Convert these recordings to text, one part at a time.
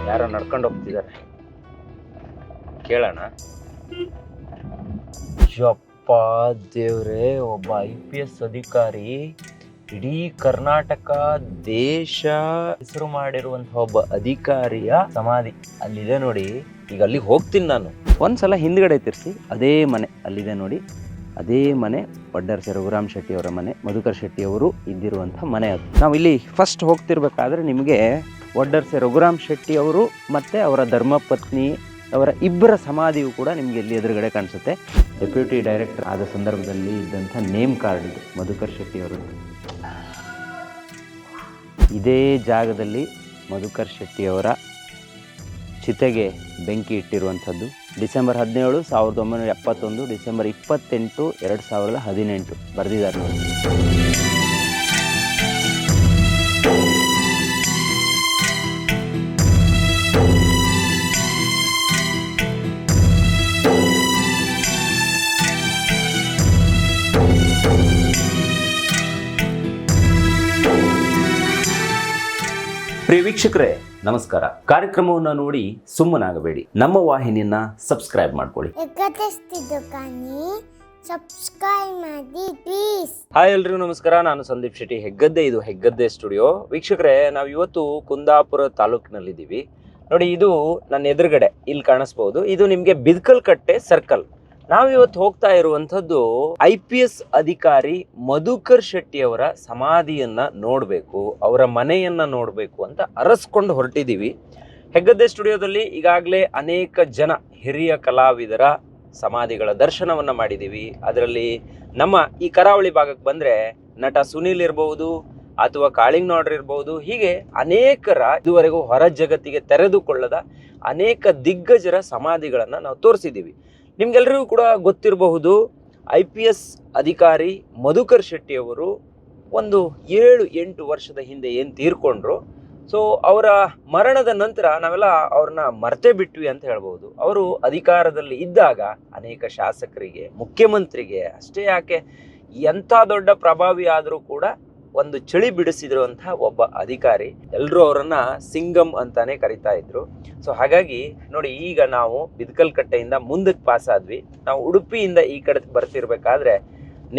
ಯಾರೋ ನಡ್ಕೊಂಡು ಹೋಗ್ತಿದ್ದಾರೆ, ಕೇಳೋಣ. ಯಪ್ಪ ದೇವ್ರೆ, ಒಬ್ಬ IPS ಅಧಿಕಾರಿ ಇಡೀ ಕರ್ನಾಟಕ ದೇಶ ಹೆಸರು ಮಾಡಿರುವಂತಹ ಒಬ್ಬ ಅಧಿಕಾರಿಯ ಸಮಾಧಿ ಅಲ್ಲಿದೆ ನೋಡಿ. ಈಗ ಅಲ್ಲಿಗೆ ಹೋಗ್ತೀನಿ ನಾನು. ಒಂದ್ಸಲ ಹಿಂದ್ಗಡೆ ತಿರ್ಸಿ, ಅದೇ ಮನೆ ಅಲ್ಲಿದೆ ನೋಡಿ. ಅದೇ ಮನೆ ವಡ್ಡರ್ಸೆ ರಘುರಾಮ್ ಶೆಟ್ಟಿ ಅವರ ಮನೆ, ಮಧುಕರ್ ಶೆಟ್ಟಿ ಅವರು ಇದ್ದಿರುವಂಥ ಮನೆ ಅದು. ನಾವು ಇಲ್ಲಿ ಫಸ್ಟ್ ಹೋಗ್ತಿರ್ಬೇಕಾದ್ರೆ ನಿಮಗೆ ವಡ್ಡರ್ಸೆ ರಘುರಾಮ್ ಶೆಟ್ಟಿ ಅವರು ಮತ್ತು ಅವರ ಧರ್ಮಪತ್ನಿ ಅವರ ಇಬ್ಬರ ಸಮಾಧಿಯು ಕೂಡ ನಿಮಗೆ ಇಲ್ಲಿ ಎದುರುಗಡೆ ಕಾಣಿಸುತ್ತೆ. ಡೆಪ್ಯೂಟಿ ಡೈರೆಕ್ಟರ್ ಆದ ಸಂದರ್ಭದಲ್ಲಿ ಇದ್ದಂಥ ನೇಮ್ ಕಾರ್ಡ್ ಇದು ಮಧುಕರ್ ಶೆಟ್ಟಿ ಅವರದ್ದು. ಇದೇ ಜಾಗದಲ್ಲಿ ಮಧುಕರ್ ಶೆಟ್ಟಿ ಅವರ ಚಿತೆಗೆ ಬೆಂಕಿ ಇಟ್ಟಿರುವಂಥದ್ದು. ಡಿಸೆಂಬರ್ 17, 1971, ಡಿಸೆಂಬರ್ 28, 2018 ಬರೆದಿದ್ದಾರೆ ನೋಡಿ. ಪ್ರಿಯ ವೀಕ್ಷಕರೇ ನಮಸ್ಕಾರ. ಕಾರ್ಯಕ್ರಮವನ್ನು ನೋಡಿ ಸುಮ್ಮನಾಗಬೇಡಿ, ನಮ್ಮ ವಾಹಿನಿಯನ್ನ ಸಬ್ಸ್ಕ್ರೈಬ್ ಮಾಡ್ಕೊಳ್ಳಿ. ಹಾಯ್ ಎಲ್ರಿಗೂ ನಮಸ್ಕಾರ. ನಾನು ಸಂದೀಪ್ ಶೆಟ್ಟಿ, ಹೆಗ್ಗದ್ದೆ. ಇದು ಹೆಗ್ಗದ್ದೆ ಸ್ಟುಡಿಯೋ. ವೀಕ್ಷಕರೇ, ನಾವು ಇವತ್ತು ಕುಂದಾಪುರ ತಾಲೂಕಿನಲ್ಲಿದ್ದೀವಿ ನೋಡಿ. ಇದು ನನ್ನ ಎದುರುಗಡೆ ಇಲ್ಲಿ ಕಾಣಿಸ್ಬೋದು. ಇದು ನಿಮಗೆ ಬಿದ್ಕಲ್ಕಟ್ಟೆ ಸರ್ಕಲ್. ನಾವಿವತ್ತು ಹೋಗ್ತಾ ಇರುವಂಥದ್ದು IPS ಅಧಿಕಾರಿ ಮಧುಕರ್ ಶೆಟ್ಟಿ ಅವರ ಸಮಾಧಿಯನ್ನ ನೋಡಬೇಕು, ಅವರ ಮನೆಯನ್ನ ನೋಡಬೇಕು ಅಂತ ಅರಸ್ಕೊಂಡು ಹೊರಟಿದ್ದೀವಿ. ಹೆಗ್ಗದ್ದೆ ಸ್ಟುಡಿಯೋದಲ್ಲಿ ಈಗಾಗಲೇ ಅನೇಕ ಜನ ಹಿರಿಯ ಕಲಾವಿದರ ಸಮಾಧಿಗಳ ದರ್ಶನವನ್ನ ಮಾಡಿದ್ದೀವಿ. ಅದರಲ್ಲಿ ನಮ್ಮ ಈ ಕರಾವಳಿ ಭಾಗಕ್ಕೆ ಬಂದರೆ ನಟ ಸುನೀಲ್ ಇರ್ಬೋದು, ಅಥವಾ ಕಾಳಿಂಗ್ ನಾಡ್ರ್ ಇರ್ಬೋದು, ಹೀಗೆ ಅನೇಕರ ಇದುವರೆಗೂ ಹೊರ ಜಗತ್ತಿಗೆ ತೆರೆದುಕೊಳ್ಳದ ಅನೇಕ ದಿಗ್ಗಜರ ಸಮಾಧಿಗಳನ್ನು ನಾವು ತೋರಿಸಿದ್ದೀವಿ. ನಿಮ್ಗೆಲ್ಲರಿಗೂ ಕೂಡ ಗೊತ್ತಿರಬಹುದು, IPS ಅಧಿಕಾರಿ ಮಧುಕರ್ ಶೆಟ್ಟಿ ಅವರು ಒಂದು 7-8 ವರ್ಷದ ಹಿಂದೆ ಏನು ತೀರ್ಕೊಂಡ್ರು. ಸೊ ಅವರ ಮರಣದ ನಂತರ ನಾವೆಲ್ಲ ಅವ್ರನ್ನ ಮರ್ತೇ ಬಿಟ್ವಿ ಅಂತ ಹೇಳ್ಬೋದು. ಅವರು ಅಧಿಕಾರದಲ್ಲಿ ಇದ್ದಾಗ ಅನೇಕ ಶಾಸಕರಿಗೆ, ಮುಖ್ಯಮಂತ್ರಿಗೆ, ಅಷ್ಟೇ ಯಾಕೆ ಎಂಥ ದೊಡ್ಡ ಪ್ರಭಾವಿ ಆದರೂ ಕೂಡ ಒಂದು ಚಳಿ ಬಿಡಿಸಿರುವಂತಹ ಒಬ್ಬ ಅಧಿಕಾರಿ. ಎಲ್ಲರೂ ಅವರನ್ನ ಸಿಂಗಮ್ ಅಂತಾನೆ ಕರಿತಾ ಇದ್ರು. ಸೊ ಹಾಗಾಗಿ ನೋಡಿ, ಈಗ ನಾವು ಬಿದ್ಕಲ್ಕಟ್ಟೆಯಿಂದ ಮುಂದಕ್ಕೆ ಪಾಸ್ ಆದ್ವಿ. ನಾವು ಉಡುಪಿಯಿಂದ ಈ ಕಡೆ ಬರ್ತಿರ್ಬೇಕಾದ್ರೆ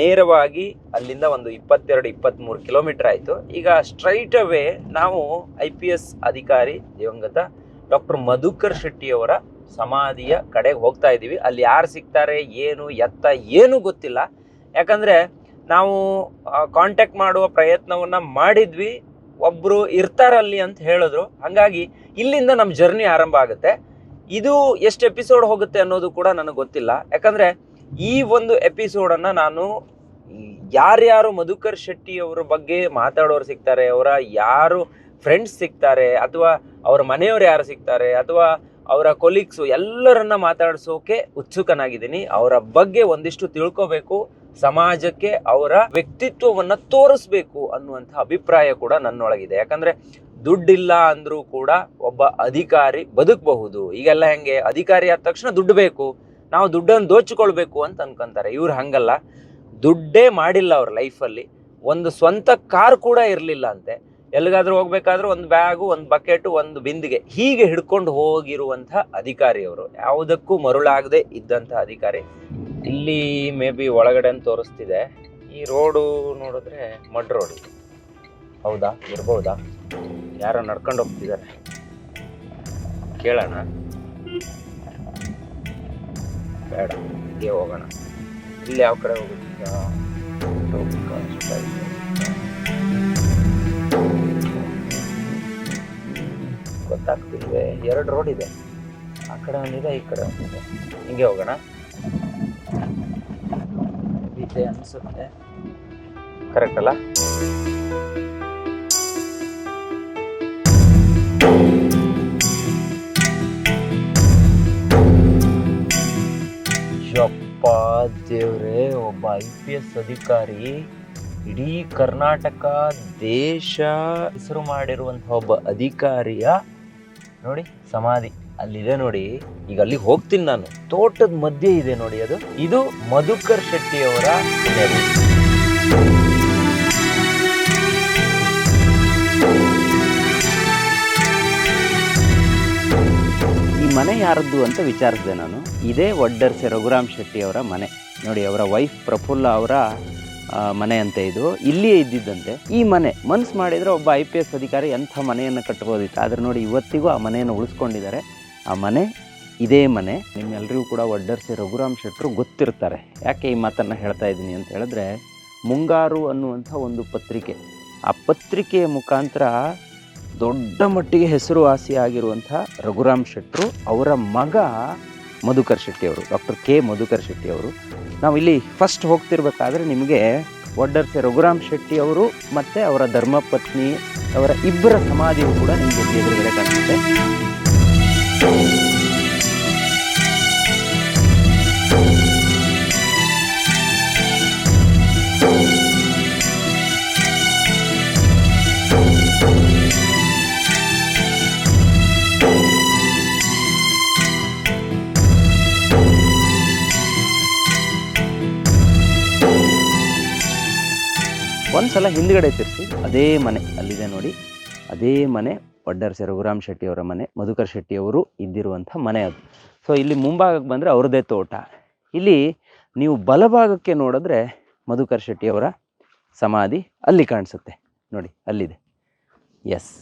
ನೇರವಾಗಿ ಅಲ್ಲಿಂದ ಒಂದು 22-23 ಕಿಲೋಮೀಟರ್ ಆಯಿತು. ಈಗ ಸ್ಟ್ರೈಟ್ ಅವೇ ನಾವು IPS ಅಧಿಕಾರಿ ದಿವಂಗತ ಡಾಕ್ಟರ್ ಮಧುಕರ್ ಶೆಟ್ಟಿ ಅವರ ಸಮಾಧಿಯ ಕಡೆಗೆ ಹೋಗ್ತಾ ಇದ್ದೀವಿ. ಅಲ್ಲಿ ಯಾರು ಸಿಗ್ತಾರೆ, ಏನು ಎತ್ತ ಏನೂ ಗೊತ್ತಿಲ್ಲ. ಯಾಕಂದರೆ ನಾವು ಕಾಂಟ್ಯಾಕ್ಟ್ ಮಾಡುವ ಪ್ರಯತ್ನವನ್ನು ಮಾಡಿದ್ವಿ, ಒಬ್ಬರು ಇರ್ತಾರಲ್ಲಿ ಅಂತ ಹೇಳಿದ್ರು. ಹಾಗಾಗಿ ಇಲ್ಲಿಂದ ನಮ್ಮ ಜರ್ನಿ ಆರಂಭ ಆಗುತ್ತೆ. ಇದು ಎಷ್ಟು ಎಪಿಸೋಡ್ ಹೋಗುತ್ತೆ ಅನ್ನೋದು ಕೂಡ ನನಗೆ ಗೊತ್ತಿಲ್ಲ. ಯಾಕಂದರೆ ಈ ಒಂದು ಎಪಿಸೋಡನ್ನು ನಾನು ಯಾರ್ಯಾರು ಮಧುಕರ್ ಶೆಟ್ಟಿ ಅವರ ಬಗ್ಗೆ ಮಾತಾಡೋರು ಸಿಗ್ತಾರೆ, ಅವರ ಯಾರು ಫ್ರೆಂಡ್ಸ್ ಸಿಗ್ತಾರೆ, ಅಥವಾ ಅವರ ಮನೆಯವರು ಯಾರು ಸಿಗ್ತಾರೆ, ಅಥವಾ ಅವರ ಕೊಲೀಗ್ಸು ಎಲ್ಲರನ್ನ ಮಾತಾಡಿಸೋಕೆ ಉತ್ಸುಕನಾಗಿದ್ದೀನಿ. ಅವರ ಬಗ್ಗೆ ಒಂದಿಷ್ಟು ತಿಳ್ಕೋಬೇಕು, ಸಮಾಜಕ್ಕೆ ಅವರ ವ್ಯಕ್ತಿತ್ವವನ್ನ ತೋರಿಸ್ಬೇಕು ಅನ್ನುವಂಥ ಅಭಿಪ್ರಾಯ ಕೂಡ ನನ್ನೊಳಗಿದೆ. ಯಾಕಂದ್ರೆ ದುಡ್ಡಿಲ್ಲ ಅಂದ್ರೂ ಕೂಡ ಒಬ್ಬ ಅಧಿಕಾರಿ ಬದುಕಬಹುದು. ಈಗೆಲ್ಲ ಹೆಂಗೆ, ಅಧಿಕಾರಿ ಆದ ತಕ್ಷಣ ದುಡ್ಡು ಬೇಕು, ನಾವು ದುಡ್ಡನ್ನು ದೋಚಿಕೊಳ್ಬೇಕು ಅಂತ ಅನ್ಕೊಂತಾರೆ. ಇವ್ರು ಹಂಗಲ್ಲ, ದುಡ್ಡೇ ಮಾಡಿಲ್ಲ ಅವ್ರ ಲೈಫಲ್ಲಿ, ಒಂದು ಸ್ವಂತ ಕಾರ್ ಕೂಡ ಇರಲಿಲ್ಲ ಅಂತೆ. ಎಲ್ಲಿಗಾದ್ರೂ ಹೋಗ್ಬೇಕಾದ್ರೂ ಒಂದು ಬ್ಯಾಗು, ಒಂದು ಬಕೆಟು, ಒಂದು ಬಿಂದಿಗೆ ಹೀಗೆ ಹಿಡ್ಕೊಂಡು ಹೋಗಿರುವಂಥ ಅಧಿಕಾರಿ ಅವರು. ಯಾವುದಕ್ಕೂ ಮರುಳಾಗದೆ ಇದ್ದಂಥ ಅಧಿಕಾರಿ. ಇಲ್ಲಿ ಮೇ ಬಿ ಒಳಗಡೆ ತೋರಿಸ್ತಿದೆ. ಈ ರೋಡು ನೋಡಿದ್ರೆ ಮಡ್ ರೋಡ್. ಹೌದಾ, ಇರ್ಬೋದಾ? ಯಾರೋ ನಡ್ಕೊಂಡು ಹೋಗ್ತಿದ್ದಾರೆ, ಕೇಳೋಣ. ಬೇಡ, ಹೀಗೆ ಹೋಗೋಣ. ಇಲ್ಲಿ ಯಾವ ಕಡೆ ಹೋಗುತ್ತೀಗ? ಗೊತ್ತಾಗ್ತಿಲ್ವೇ? 2 ರೋಡ್ ಇದೆ, ಆ ಕಡೆ ಒಂದಿದೆ, ಈ ಕಡೆ ಒಂದಿದೆ. ಹಿಂಗೆ ಹೋಗೋಣ ಇದೆ ಅನ್ಸುತ್ತೆ. ಕರೆಕ್ಟ್ ಅಲ್ಲ? ಯಪ್ಪ ದೇವ್ರೆ, ಒಬ್ಬ IPS ಅಧಿಕಾರಿ ಇಡೀ ಕರ್ನಾಟಕ ದೇಶ ಹೆಸರು ಮಾಡಿರುವಂತಹ ಒಬ್ಬ ಅಧಿಕಾರಿಯ ನೋಡಿ ಸಮಾಧಿ ಅಲ್ಲಿದೆ ನೋಡಿ. ಈಗ ಅಲ್ಲಿಗೆ ಹೋಗ್ತೀನಿ ನಾನು. ತೋಟದ ಮಧ್ಯೆ ಇದೆ ನೋಡಿ ಅದು. ಇದು ಮಧುಕರ್ ಶೆಟ್ಟಿ ಅವರ ಮನೆ. ಮನೆ ಯಾರದ್ದು ಅಂತ ವಿಚಾರಿಸಿದೆ ನಾನು. ಇದೇ ವಡ್ಡರ್ಸೆ ರಘುರಾಮ್ ಶೆಟ್ಟಿ ಅವರ ಮನೆ. ನೋಡಿ, ಅವರ ವೈಫ್ ಪ್ರಫುಲ್ಲ ಅವರ ಮನೆ ಅಂತೆ ಇದು. ಇಲ್ಲಿಯೇ ಇದ್ದಿದ್ದಂತೆ ಈ ಮನೆ. ಮನ್ಸು ಮಾಡಿದರೆ ಒಬ್ಬ IPS ಅಧಿಕಾರಿ ಎಂಥ ಮನೆಯನ್ನು ಕಟ್ಬೋದಿತ್ತು. ಆದರೆ ನೋಡಿ, ಇವತ್ತಿಗೂ ಆ ಮನೆಯನ್ನು ಉಳಿಸ್ಕೊಂಡಿದ್ದಾರೆ. ಆ ಮನೆ ಇದೇ ಮನೆ. ನಿಮ್ಮೆಲ್ಲರಿಗೂ ಕೂಡ ವಡ್ಡರ್ಸೆ ರಘುರಾಮ್ ಶೆಟ್ಟರು ಗೊತ್ತಿರ್ತಾರೆ. ಯಾಕೆ ಈ ಮಾತನ್ನು ಹೇಳ್ತಾ ಇದ್ದೀನಿ ಅಂತ ಹೇಳಿದ್ರೆ, ಮುಂಗಾರು ಅನ್ನುವಂಥ ಒಂದು ಪತ್ರಿಕೆ, ಆ ಪತ್ರಿಕೆಯ ಮುಖಾಂತರ ದೊಡ್ಡ ಮಟ್ಟಿಗೆ ಹೆಸರುವಾಸಿಯಾಗಿರುವಂಥ ರಘುರಾಮ್ ಶೆಟ್ಟರು ಅವರ ಮಗ ಮಧುಕರ್ ಶೆಟ್ಟಿ ಅವರು, ಡಾಕ್ಟರ್ K ಮಧುಕರ್ ಶೆಟ್ಟಿ ಅವರು. ನಾವು ಇಲ್ಲಿ ಫಸ್ಟ್ ಹೋಗ್ತಿರ್ಬೇಕಾದ್ರೆ ನಿಮಗೆ ವಡ್ಡರ್ಸೆ ರಘುರಾಮ್ ಶೆಟ್ಟಿ ಅವರು ಮತ್ತು ಅವರ ಧರ್ಮಪತ್ನಿ ಅವರ ಇಬ್ಬರ ಸಮಾಧಿಯು ಕೂಡ ನಿಮಗೆ ಎದುರುಗಡೆ ಕಾಣಿಸುತ್ತೆ. ಒಂದ್ಸಲ ಹಿಂದ್ಗಡೆ ತಿರ್ಸಿ, ಅದೇ ಮನೆ ಅಲ್ಲಿದೆ ನೋಡಿ, ಅದೇ ಮನೆ ವಡ್ಡರ್ಸೆ ರಘುರಾಮ್ ಶೆಟ್ಟಿ ಅವರ ಮನೆ, ಮಧುಕರ್ ಶೆಟ್ಟಿ ಅವರು ಇದ್ದಿರುವಂಥ ಮನೆ ಅದು. ಸೊ ಇಲ್ಲಿ ಮುಂಭಾಗಕ್ಕೆ ಬಂದರೆ ಅವ್ರದ್ದೇ ತೋಟ. ಇಲ್ಲಿ ನೀವು ಬಲಭಾಗಕ್ಕೆ ನೋಡಿದ್ರೆ ಮಧುಕರ್ ಶೆಟ್ಟಿ ಅವರ ಸಮಾಧಿ ಅಲ್ಲಿ ಕಾಣಿಸುತ್ತೆ ನೋಡಿ, ಅಲ್ಲಿದೆ. ಎಸ್,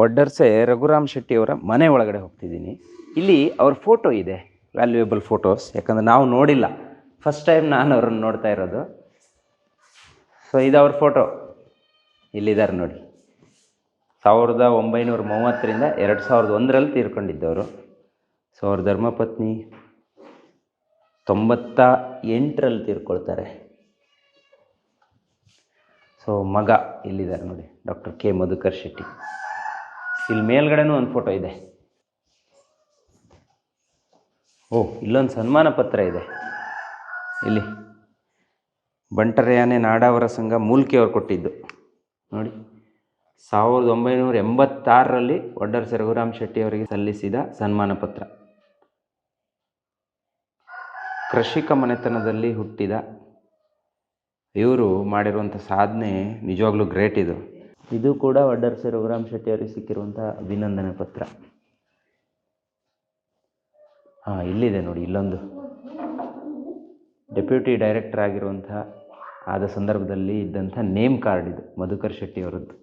ವಡ್ಡರ್ಸೆ ರಘುರಾಮ್ ಶೆಟ್ಟಿ ಅವರ ಮನೆ ಒಳಗಡೆ ಹೋಗ್ತಿದ್ದೀನಿ. ಇಲ್ಲಿ ಅವ್ರ ಫೋಟೋ ಇದೆ, ವ್ಯಾಲ್ಯೂಯೇಬಲ್ ಫೋಟೋಸ್. ಯಾಕಂದರೆ ನಾವು ನೋಡಿಲ್ಲ, ಫಸ್ಟ್ ಟೈಮ್ ನಾನು ಅವ್ರನ್ನ ನೋಡ್ತಾ ಇರೋದು. ಸೊ ಇದು ಅವ್ರ ಫೋಟೋ, ಇಲ್ಲಿದ್ದಾರೆ ನೋಡಿ. 1930ರಿಂದ 2001ರಲ್ಲಿ ತೀರ್ಕೊಂಡಿದ್ದವರು. ಸೊ ಅವ್ರ ಧರ್ಮಪತ್ನಿ 98ರಲ್ಲಿ ತೀರ್ಕೊಳ್ತಾರೆ. ಸೊ ಮಗ ಇಲ್ಲಿದ್ದಾರೆ ನೋಡಿ, ಡಾಕ್ಟರ್ K ಮಧುಕರ್ ಶೆಟ್ಟಿ. ಇಲ್ಲಿ ಮೇಲ್ಗಡೆನೂ ಒಂದು ಫೋಟೋ ಇದೆ. ಓಹ್, ಇಲ್ಲೊಂದು ಸನ್ಮಾನ ಪತ್ರ ಇದೆ. ಇಲ್ಲಿ ಬಂಟರಯಾನೆ ನಾಡಾವರ ಸಂಘ ಮೂಲ್ಕಿ ಅವರು ಕೊಟ್ಟಿದ್ದು ನೋಡಿ. 1986ರಲ್ಲಿ ವಡ್ಡರ್ಸೆ ರಘುರಾಮ್ ಶೆಟ್ಟಿ ಅವರಿಗೆ ಸಲ್ಲಿಸಿದ ಸನ್ಮಾನ ಪತ್ರ. ಕೃಷಿಕ ಮನೆತನದಲ್ಲಿ ಹುಟ್ಟಿದ ಇವರು ಮಾಡಿರುವಂಥ ಸಾಧನೆ ನಿಜವಾಗ್ಲೂ ಗ್ರೇಟ್. ಇದು ಕೂಡ ವಡ್ಡರ್ಸೆ ರಘುರಾಮ್ ಶೆಟ್ಟಿ ಅವರಿಗೆ ಸಿಕ್ಕಿರುವಂಥ ಅಭಿನಂದನೆ ಪತ್ರ. ಇಲ್ಲಿದೆ ನೋಡಿ, ಇಲ್ಲೊಂದು ಡೆಪ್ಯೂಟಿ ಡೈರೆಕ್ಟರ್ ಆಗಿರುವಂಥ ಆದ ಸಂದರ್ಭದಲ್ಲಿ ಇದ್ದಂಥ ನೇಮ್ ಕಾರ್ಡ್ ಇದು ಮಧುಕರ್ ಶೆಟ್ಟಿ ಅವರದ್ದು.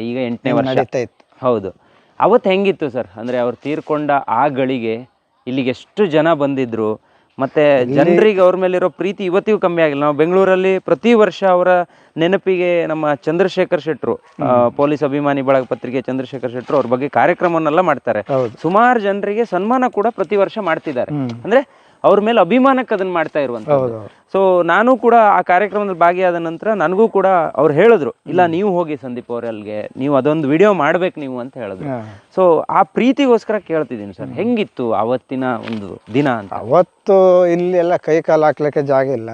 ಈಗ 8ನೇ ವರ್ಷ. ಹೌದು. ಅವತ್ತು ಹೆಂಗಿತ್ತು ಸರ್, ಅಂದರೆ ಅವ್ರು ತೀರ್ಕೊಂಡ ಆ ಗಳಿಗೆ ಇಲ್ಲಿಗೆ ಎಷ್ಟು ಜನ ಬಂದಿದ್ರು, ಮತ್ತು ಜನರಿಗೆ ಅವ್ರ ಮೇಲಿರೋ ಪ್ರೀತಿ ಇವತ್ತಿಗೂ ಕಮ್ಮಿ ಆಗಿಲ್ಲ. ನಾವು ಬೆಂಗಳೂರಲ್ಲಿ ಪ್ರತಿ ವರ್ಷ ಅವರ ನೆನಪಿಗೆ ನಮ್ಮ ಚಂದ್ರಶೇಖರ್ ಶೆಟ್ಟರು, ಪೊಲೀಸ್ ಅಭಿಮಾನಿ ಬಳಗ ಪತ್ರಿಕೆ ಚಂದ್ರಶೇಖರ್ ಶೆಟ್ಟರು ಅವ್ರ ಬಗ್ಗೆ ಕಾರ್ಯಕ್ರಮವನ್ನೆಲ್ಲ ಮಾಡ್ತಾರೆ. ಸುಮಾರು ಜನರಿಗೆ ಸನ್ಮಾನ ಕೂಡ ಪ್ರತಿ ವರ್ಷ ಮಾಡ್ತಿದ್ದಾರೆ. ಅಂದ್ರೆ ಅವ್ರ ಮೇಲೆ ಅಭಿಮಾನಕ್ಕೆ ಅದನ್ನ ಮಾಡ್ತಾ ಇರುವಂಥದ್ದು. ಸೊ ನಾನು ಕೂಡ ಆ ಕಾರ್ಯಕ್ರಮದಲ್ಲಿ ಭಾಗಿಯಾದ ನಂತರ ನನಗೂ ಕೂಡ ಅವ್ರು ಹೇಳಿದ್ರು, ಇಲ್ಲ ನೀವು ಹೋಗಿ ಸಂದೀಪ್ ಅವರಲ್ಲಿಗೆ, ನೀವು ಅದೊಂದು ವಿಡಿಯೋ ಮಾಡ್ಬೇಕು ನೀವು ಅಂತ ಹೇಳಿದ್ರು. ಸೊ ಆ ಪ್ರೀತಿಗೋಸ್ಕರ ಕೇಳ್ತಿದ್ದೀನಿ ಸರ್, ಹೆಂಗಿತ್ತು ಅವತ್ತಿನ ಒಂದು ದಿನ ಅಂತ? ಅವತ್ತು ಇಲ್ಲಿ ಎಲ್ಲ ಕೈ ಕಾಲು ಹಾಕ್ಲಿಕ್ಕೆ ಜಾಗ ಇಲ್ಲ.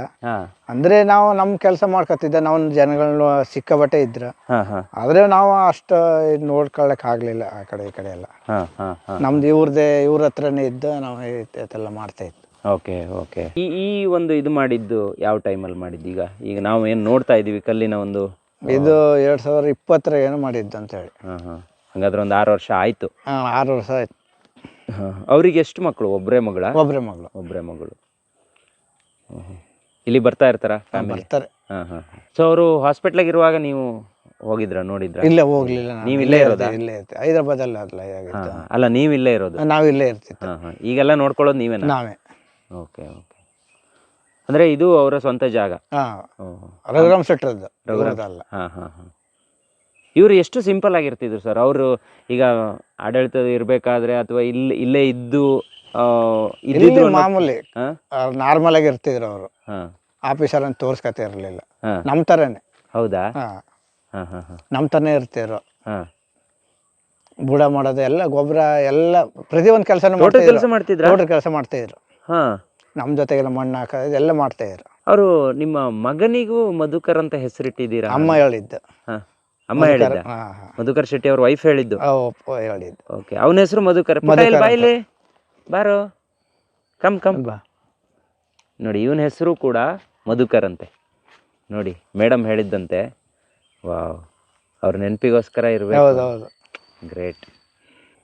ಅಂದ್ರೆ ನಾವು ನಮ್ ಕೆಲಸ ಮಾಡ್ಕೊತಿದ್ದೆ, ನಾವು ಜನಗಳನ್ನ ಸಿಕ್ಕಾಬಟ್ಟೆ ಇದ್ರ, ಆದ್ರೆ ನಾವು ಅಷ್ಟ ನೋಡ್ಕೊಳಕ್ ಆಗ್ಲಿಲ್ಲ ಆ ಕಡೆ ಈ ಕಡೆ ಎಲ್ಲ. ನಮ್ದು ಇವ್ರ ಹತ್ರನೇ ಇದ್ದು ನಾವು ಇದೆಲ್ಲ ಮಾಡ್ತಾ ಇತ್ತು. Okay okay. ಈ ಒಂದು ಇದು ಮಾಡಿದ್ದು ಯಾವ ಟೈಮಲ್ಲಿ ಮಾಡಿದ್ದು? ಈಗ ನಾವು ಏನು ನೋಡ್ತಾ ಇದೀವಿ ಕಲ್ಲಿನ ಒಂದು, ಇದು 2020 ಏನೋ ಮಾಡಿದ್ದು ಅಂತ ಹೇಳಿ. ಹಾಗಾದ್ರೆ ಒಂದು 6 ವರ್ಷ ಆಯ್ತು. 6 ವರ್ಷ ಆಯ್ತು. ಅವ್ರಿಗೆ ಎಷ್ಟು ಮಕ್ಕಳು? ಒಬ್ಬರೇ ಮಗಳ? ಒಬ್ಬರೇ ಮಗಳು. ಇಲ್ಲಿ ಬರ್ತಾ ಇರ್ತಾರ? ಬರ್ತಾರೆ. ಸೊ ಅವರು ಹಾಸ್ಪಿಟ್ಲಾಗ ಇರುವಾಗ ನೀವು ಹೋಗಿದ್ರ, ನೋಡಿದ್ರ? ಇಲ್ಲ, ಹೋಗ್ಲಿಲ್ಲ. ನೀವು ಇಲ್ಲೇ ಇರೋದಾ? ಇಲ್ಲೇ ಹೈದರಾಬಾದ್ ಅಲ್ಲ. ಅಲ್ಲ, ನೀವು ಇಲ್ಲೇ ಇರೋದು? ನಾವು ಇಲ್ಲೇ ಇರ್ತಿತ್ತು. ಈಗೆಲ್ಲ ನೋಡ್ಕೊಳ್ಳೋದು ನೀವೇ? ನಾವೇ. Okay okay. ಅಂದ್ರೆ ಇದು ಅವರ ಸ್ವಂತ ಜಾಗ? ರಘುರಾಮ್ ಶೆಟ್ಟರ್ ಅಲ್ಲ. ಇವರು ಎಷ್ಟು ಸಿಂಪಲ್ ಆಗಿರ್ತಿದ್ರು ಸರ್. ಅವರು ಈಗ ಆಡಳಿತ ಇರ್ಬೇಕಾದ್ರೆ ಅಥವಾ ಇಲ್ಲೇ ಇದ್ದು ಮಾಮೂಲಿ ನಾರ್ಮಲ್ ಆಗಿ ಇರ್ತಿದ್ರು ಅವರು. ಆಫೀಸರ್ ಅಂತ ತೋರ್ಸ್ಕತೆ ಇರ್ಲಿಲ್ಲ, ನಮ್ ತರನೇ. ಹೌದಾ? ನಮ್ ತರನೇ ಇರ್ತಿದ್ರು. ಬುಡ ಮಾಡೋದು ಎಲ್ಲ, ಗೊಬ್ಬರ ಎಲ್ಲ, ಪ್ರತಿಯೊಂದು ಕೆಲಸ ಮಾಡ್ತಿದ್ರು. ಕೆಲಸ ಮಾಡ್ತಾ ಇದ್ರು. ನಮ್ ಜೊತೆಗೆಲ್ಲ ಮಣ್ಣು ಹಾಕೋದು ಎಲ್ಲ ಮಾಡ್ತಾ ಇದ್ರು. ಅವರು ನಿಮ್ಮ ಮಗನಿಗೂ ಮಧುಕರ್ ಅಂತ ಹೆಸರಿಟ್ಟಿದ್ದೀರಾ? ಅಮ್ಮ ಹೇಳಿದ್ದು. ಅಮ್ಮ ಹೇಳಿದ್ದ? ಮಧುಕರ್ ಶೆಟ್ಟಿ ಅವ್ರ ವೈಫ್ ಹೇಳಿದ್ದು? ಹೇಳಿದ್ದು. ಓಕೆ. ಅವನ ಹೆಸರು ಮಧುಕರ್. ಬಾಯಿಲೆ ಬಾರೋ. ಕಮ್ ಕಮ್ ಬಾ. ನೋಡಿ ಇವನ ಹೆಸರು ಕೂಡ ಮಧುಕರ್ ಅಂತೆ. ನೋಡಿ ಮೇಡಮ್ ಹೇಳಿದ್ದಂತೆ. ವಾವ್, ಅವ್ರ ನೆನಪಿಗೋಸ್ಕರ ಇರಬೇಕು. ಹೌದೌದು. ಗ್ರೇಟ್.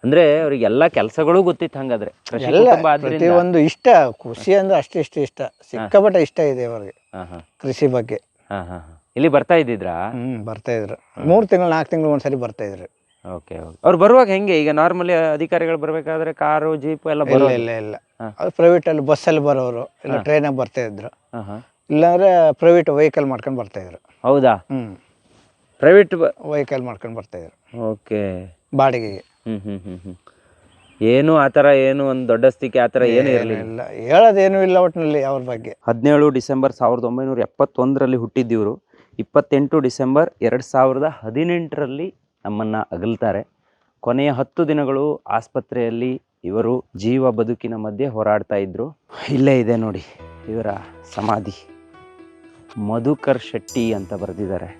ಅಂದ್ರೆ ಅವ್ರಿಗೆ ಎಲ್ಲ ಕೆಲಸಗಳು ಗೊತ್ತಿತ್ತು ಹಂಗಾದ್ರೆ. ಕೃಷಿ ಎಲ್ಲ ಕುಟುಂಬ ಆದ್ರಿಂದ. ಪ್ರತಿಯೊಂದು ಇಷ್ಟ, ಖುಷಿ ಅಂದ್ರೆ ಅಷ್ಟಿಷ್ಟು ಇಷ್ಟ, ಸಿಕ್ಕಾಪಟ್ಟೆ ಇಷ್ಟ ಇದೆ ಅವ್ರಿಗೆ ಕೃಷಿ ಬಗ್ಗೆ. ಇಲ್ಲಿ ಬರ್ತಾ ಇದ್ದಿದ್ರಾ? ಬರ್ತಾ ಇದ್ರು. 3 ತಿಂಗಳು 4 ತಿಂಗಳು ಒಂದ್ಸರಿ ಬರ್ತಾ ಇದ್ರು. ಓಕೆ. ಅವ್ರು ಬರುವಾಗ ಹೆಂಗೆ? ಈಗ ನಾರ್ಮಲಿ ಅಧಿಕಾರಿಗಳು ಬರ್ಬೇಕಾದ್ರೆ ಕಾರು ಜೀಪ್ ಎಲ್ಲ ಇಲ್ಲ ಬರೋದು? ಇಲ್ಲ ಇಲ್ಲ, ಅವ್ರು ಪ್ರೈವೇಟ್ ಅಲ್ಲಿ ಬಸ್ಸಲ್ಲಿ ಬರೋರು, ಇಲ್ಲ ಟ್ರೈನಾಗ ಬರ್ತಾ ಇದ್ರು, ಇಲ್ಲಾಂದ್ರೆ ಪ್ರೈವೇಟ್ ವೆಹಿಕಲ್ ಮಾಡ್ಕೊಂಡು ಬರ್ತಾ ಇದ್ರು. ಹೌದಾ? ಪ್ರೈವೇಟ್ ವೆಹಿಕಲ್ ಮಾಡ್ಕೊಂಡು ಬರ್ತಾ ಇದ್ರು. ಓಕೆ. ಬಾಡಿಗೆಗೆ. ಏನು ಆತರ ಏನು ಒಂದು ದೊಡ್ಡಸ್ತಿಕೆ ಆತರ ಏನು ಇರಲಿಲ್ಲ. ಇಲ್ಲ, ಹೇಳೋದೇನು ಇಲ್ಲ ಒಟ್ಟಿನಲ್ಲಿ ಅವ್ರ ಬಗ್ಗೆ. 17 ಡಿಸೆಂಬರ್ 1971 ಹುಟ್ಟಿದ್ದಿವರು 28 ಡಿಸೆಂಬರ್ 2018 ನಮ್ಮನ್ನ ಅಗಲ್ತಾರೆ. ಕೊನೆಯ 10 ದಿನಗಳು ಆಸ್ಪತ್ರೆಯಲ್ಲಿ ಇವರು ಜೀವ ಬದುಕಿನ ಮಧ್ಯೆ ಹೋರಾಡ್ತಾ ಇದ್ರು. ಇಲ್ಲೇ ಇದೆ ನೋಡಿ ಇವರ ಸಮಾಧಿ. ಮಧುಕರ್ ಶೆಟ್ಟಿ ಅಂತ ಬರೆದಿದ್ದಾರೆ.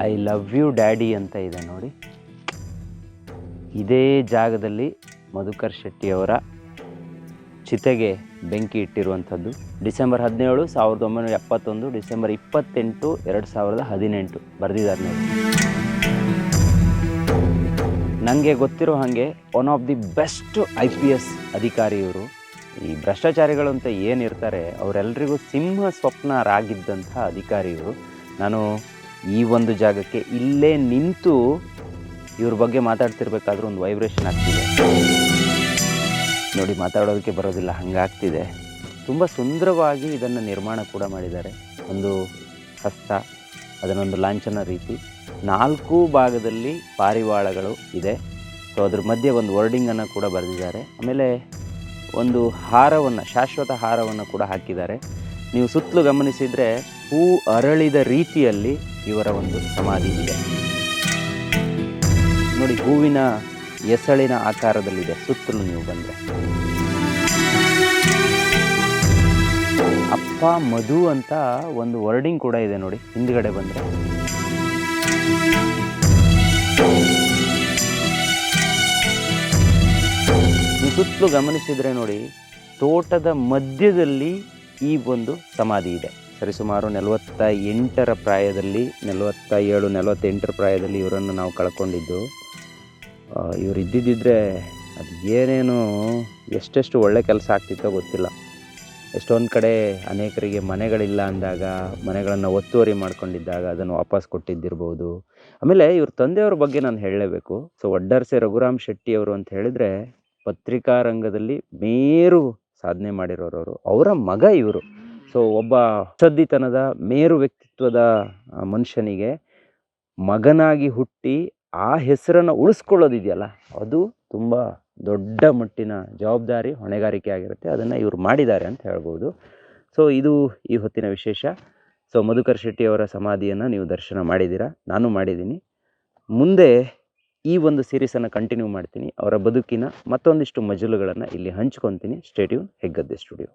ಐ ಲವ್ ಯು ಡ್ಯಾಡಿ ಅಂತ ಇದೆ ನೋಡಿ. ಇದೇ ಜಾಗದಲ್ಲಿ ಮಧುಕರ್ ಶೆಟ್ಟಿಯವರ ಚಿತೆಗೆ ಬೆಂಕಿ ಇಟ್ಟಿರುವಂಥದ್ದು. ಡಿಸೆಂಬರ್ 17, 1971, ಡಿಸೆಂಬರ್ 28, 2018 ಬರೆದಿದ್ದಾರೆ ನೋಡಿ. ನನಗೆ ಗೊತ್ತಿರೋ ಹಾಗೆ one of the best IPS ಅಧಿಕಾರಿ ಇವರು. ಈ ಭ್ರಷ್ಟಾಚಾರಿಗಳು ಅಂತ ಏನಿರ್ತಾರೆ ಅವರೆಲ್ಲರಿಗೂ ಸಿಂಹ ಸ್ವಪ್ನರಾಗಿದ್ದಂಥ ಅಧಿಕಾರಿ ಇವರು. ನಾನು ಈ ಒಂದು ಜಾಗಕ್ಕೆ ಇಲ್ಲೇ ನಿಂತು ಇವ್ರ ಬಗ್ಗೆ ಮಾತಾಡ್ತಿರ್ಬೇಕಾದ್ರೂ ಒಂದು ವೈಬ್ರೇಷನ್ ಆಗ್ತಿದೆ ನೋಡಿ. ಮಾತಾಡೋದಕ್ಕೆ ಬರೋದಿಲ್ಲ, ಹಂಗಾಗ್ತಿದೆ. ತುಂಬ ಸುಂದರವಾಗಿ ಇದನ್ನು ನಿರ್ಮಾಣ ಕೂಡ ಮಾಡಿದ್ದಾರೆ. ಒಂದು ಹಸ್ತ, ಅದನ್ನೊಂದು ಲಾಂಛನ ರೀತಿ, 4 ಭಾಗದಲ್ಲಿ ಪಾರಿವಾಳಗಳು ಇದೆ. ಸೊ ಅದ್ರ ಮಧ್ಯೆ ಒಂದು ವರ್ಡಿಂಗನ್ನು ಕೂಡ ಬರೆದಿದ್ದಾರೆ. ಆಮೇಲೆ ಒಂದು ಹಾರವನ್ನು, ಶಾಶ್ವತ ಹಾರವನ್ನು ಕೂಡ ಹಾಕಿದ್ದಾರೆ. ನೀವು ಸುತ್ತಲೂ ಗಮನಿಸಿದರೆ ಹೂ ಅರಳಿದ ರೀತಿಯಲ್ಲಿ ಇವರ ಒಂದು ಸಮಾಧಿ ಇದೆ ನೋಡಿ. ಹೂವಿನ ಎಸಳಿನ ಆಕಾರದಲ್ಲಿದೆ ಸುತ್ತಲೂ ನೀವು ಬಂದರೆ. ಅಪ್ಪ ಮಧು ಅಂತ ಒಂದು ವರ್ಡಿಂಗ್ ಕೂಡ ಇದೆ ನೋಡಿ ಹಿಂದ್ಗಡೆ ಬಂದರೆ. ನೀವು ಸುತ್ತಲೂ ಗಮನಿಸಿದರೆ ನೋಡಿ, ತೋಟದ ಮಧ್ಯದಲ್ಲಿ ಈ ಒಂದು ಸಮಾಧಿ ಇದೆ. ಸರಿಸುಮಾರು 48 ಪ್ರಾಯದಲ್ಲಿ, 47, 48 ಪ್ರಾಯದಲ್ಲಿ ಇವರನ್ನು ನಾವು ಕಳ್ಕೊಂಡಿದ್ದು. ಇವರು ಇದ್ದಿದ್ದರೆ ಅದು ಏನೇನು ಎಷ್ಟೆಷ್ಟು ಒಳ್ಳೆ ಕೆಲಸ ಆಗ್ತಿತ್ತೋ ಗೊತ್ತಿಲ್ಲ. ಎಷ್ಟೊಂದು ಕಡೆ ಅನೇಕರಿಗೆ ಮನೆಗಳಿಲ್ಲ ಅಂದಾಗ, ಮನೆಗಳನ್ನು ಒತ್ತುವರಿ ಮಾಡ್ಕೊಂಡಿದ್ದಾಗ ಅದನ್ನು ವಾಪಸ್ ಕೊಟ್ಟಿದ್ದಿರ್ಬೋದು. ಆಮೇಲೆ ಇವ್ರ ತಂದೆಯವ್ರ ಬಗ್ಗೆ ನಾನು ಹೇಳಲೇಬೇಕು. ಸೊ ವಡ್ಡರ್ಸೆ ರಘುರಾಮ್ ಶೆಟ್ಟಿಯವರು ಅಂತ ಹೇಳಿದರೆ ಪತ್ರಿಕಾ ರಂಗದಲ್ಲಿ ಮೇರು ಸಾಧನೆ ಮಾಡಿರೋರವರು. ಅವರ ಮಗ ಇವರು. ಸೊ ಒಬ್ಬ ಸದ್ದಿತನದ ಮೇರು ವ್ಯಕ್ತಿತ್ವದ ಮನುಷ್ಯನಿಗೆ ಮಗನಾಗಿ ಹುಟ್ಟಿ ಆ ಹೆಸರನ್ನು ಉಳಿಸ್ಕೊಳ್ಳೋದಿದೆಯಲ್ಲ, ಅದು ತುಂಬ ದೊಡ್ಡ ಮಟ್ಟಿನ ಜವಾಬ್ದಾರಿ, ಹೊಣೆಗಾರಿಕೆ ಆಗಿರುತ್ತೆ. ಅದನ್ನು ಇವರು ಮಾಡಿದ್ದಾರೆ ಅಂತ ಹೇಳ್ಬೋದು. ಸೊ ಇದು ಈ ಹೊತ್ತಿನ ವಿಶೇಷ. ಸೊ ಮಧುಕರ್ ಶೆಟ್ಟಿಯವರ ಸಮಾಧಿಯನ್ನು ನೀವು ದರ್ಶನ ಮಾಡಿದ್ದೀರಾ, ನಾನು ಮಾಡಿದ್ದೀನಿ. ಮುಂದೆ ಈ ಒಂದು ಸೀರೀಸನ್ನು ಕಂಟಿನ್ಯೂ ಮಾಡ್ತೀನಿ. ಅವರ ಬದುಕಿನ ಮತ್ತೊಂದಿಷ್ಟು ಮಜಲುಗಳನ್ನು ಇಲ್ಲಿ ಹಂಚ್ಕೊತೀನಿ. Stay tune Heggadde studio.